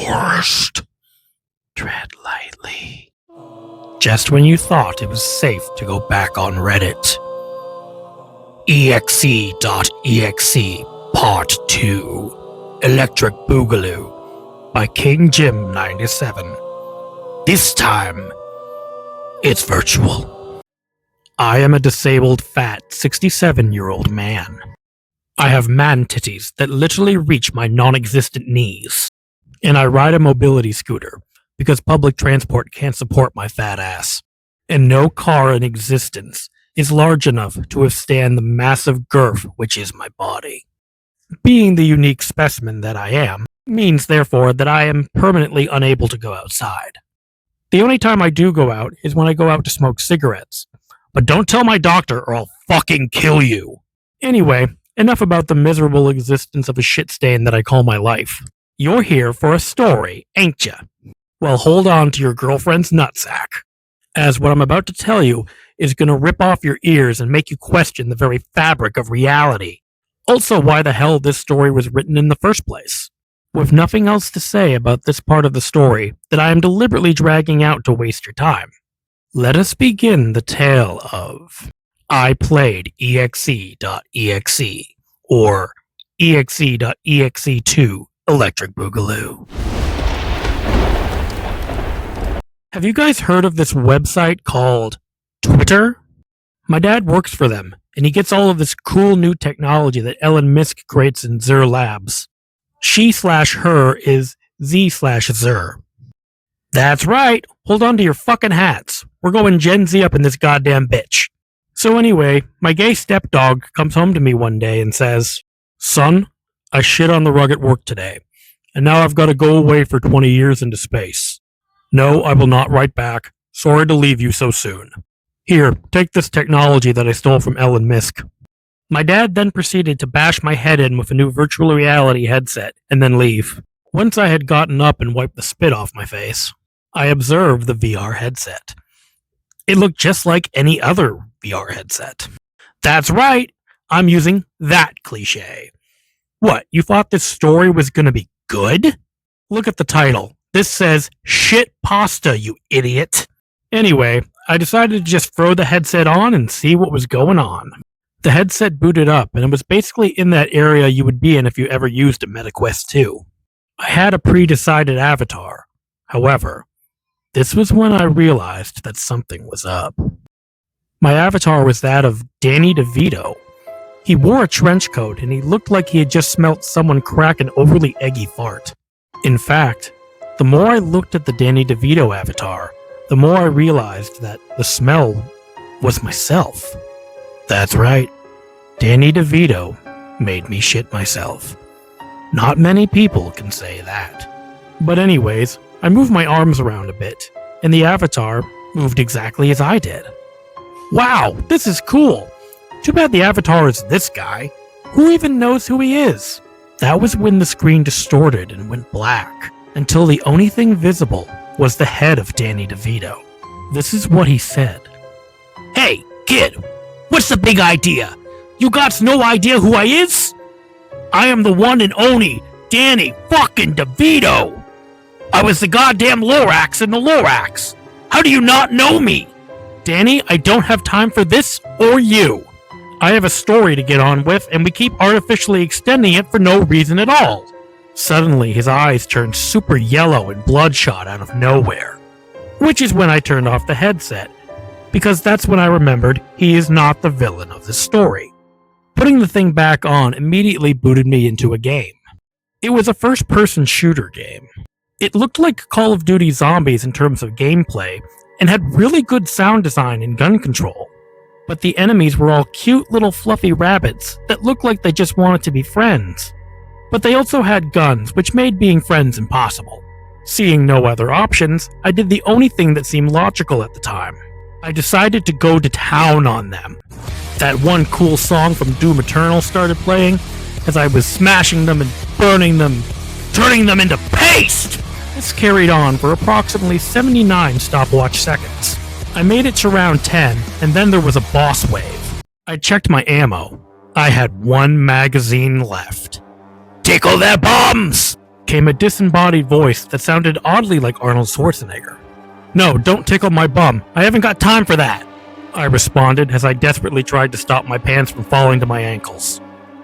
forest. Tread lightly. Just when you thought it was safe to go back on Reddit. Exe.Exe Part 2 Electric Boogaloo by King Jim 97. This time, it's virtual. I am a disabled, fat, 67-year-old man. I have man titties that literally reach my non-existent knees. And I ride a mobility scooter because public transport can't support my fat ass. And no car in existence is large enough to withstand the massive girth which is my body. Being the unique specimen that I am means therefore that I am permanently unable to go outside. The only time I do go out is when I go out to smoke cigarettes. But don't tell my doctor or I'll fucking kill you. Anyway, enough about the miserable existence of a shit stain that I call my life. You're here for a story, ain't ya? Well, hold on to your girlfriend's nutsack, as what I'm about to tell you is gonna rip off your ears and make you question the very fabric of reality. Also, why the hell this story was written in the first place. With nothing else to say about this part of the story that I am deliberately dragging out to waste your time, let us begin the tale of I played Exe.Exe, or Exe.Exe2 Electric Boogaloo. Have you guys heard of this website called Twitter? My dad works for them, and he gets all of this cool new technology that Elon Musk creates in Xur Labs. She/her is Z/Xur. That's right, hold on to your fucking hats. We're going Gen Z up in this goddamn bitch. So anyway, my gay stepdog comes home to me one day and says, "Son, I shit on the rug at work today, and now I've got to go away for 20 years into space. No, I will not write back. Sorry to leave you so soon. Here, take this technology that I stole from Elon Musk." My dad then proceeded to bash my head in with a new virtual reality headset and then leave. Once I had gotten up and wiped the spit off my face, I observed the VR headset. It looked just like any other VR headset. That's right, I'm using that cliche. What, you thought this story was gonna be good? Look at the title. This says, shit pasta, you idiot. Anyway, I decided to just throw the headset on and see what was going on. The headset booted up, and it was basically in that area you would be in if you ever used a MetaQuest 2. I had a pre-decided avatar. However, this was when I realized that something was up. My avatar was that of Danny DeVito. He wore a trench coat, and he looked like he had just smelt someone crack an overly eggy fart. In fact, the more I looked at the Danny DeVito avatar, the more I realized that the smell was myself. That's right, Danny DeVito made me shit myself. Not many people can say that. But anyways, I moved my arms around a bit, and the avatar moved exactly as I did. Wow, this is cool. Too bad the avatar is this guy. Who even knows who he is? That was when the screen distorted and went black, until the only thing visible was the head of Danny DeVito. This is what he said. "Hey, kid, what's the big idea? You got no idea who I is? I am the one and only Danny fucking DeVito. I was the goddamn Lorax in the Lorax. How do you not know me? Danny, I don't have time for this or you. I have a story to get on with, and we keep artificially extending it for no reason at all." Suddenly, his eyes turned super yellow and bloodshot out of nowhere. Which is when I turned off the headset, because that's when I remembered he is not the villain of the story. Putting the thing back on immediately booted me into a game. It was a first-person shooter game. It looked like Call of Duty Zombies in terms of gameplay, and had really good sound design and gun control. But the enemies were all cute little fluffy rabbits that looked like they just wanted to be friends. But they also had guns, which made being friends impossible. Seeing no other options, I did the only thing that seemed logical at the time. I decided to go to town on them. That one cool song from Doom Eternal started playing as I was smashing them and burning them, turning them into paste! This carried on for approximately 79 stopwatch seconds. I made it to round 10, and then there was a boss wave. I checked my ammo. I had one magazine left. "Tickle their bums!" came a disembodied voice that sounded oddly like Arnold Schwarzenegger. "No, don't tickle my bum. I haven't got time for that," I responded as I desperately tried to stop my pants from falling to my ankles.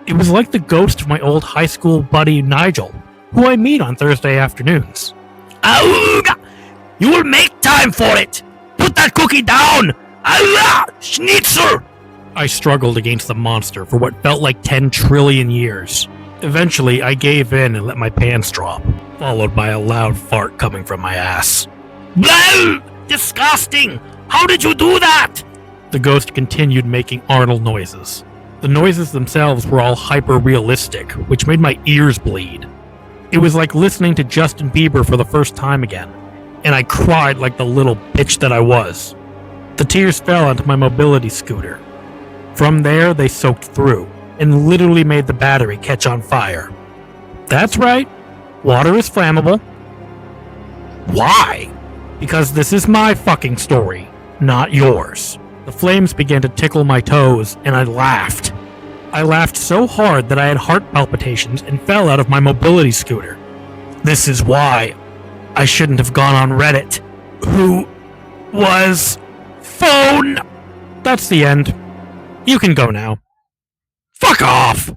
It was like the ghost of my old high school buddy Nigel, who I meet on Thursday afternoons. "Auga! You will make time for it! Put that cookie down! Allah! Schnitzel!" I struggled against the monster for what felt like 10 trillion years. Eventually, I gave in and let my pants drop, followed by a loud fart coming from my ass. "Blah! Disgusting! How did you do that?" The ghost continued making Arnold noises. The noises themselves were all hyper-realistic, which made my ears bleed. It was like listening to Justin Bieber for the first time again, and I cried like the little bitch that I was. The tears fell onto my mobility scooter. From there, they soaked through, and literally made the battery catch on fire. That's right, water is flammable. Why? Because this is my fucking story, not yours. The flames began to tickle my toes, and I laughed. I laughed so hard that I had heart palpitations and fell out of my mobility scooter. This is why I shouldn't have gone on Reddit. Who was phone? That's the end. You can go now. Fuck off!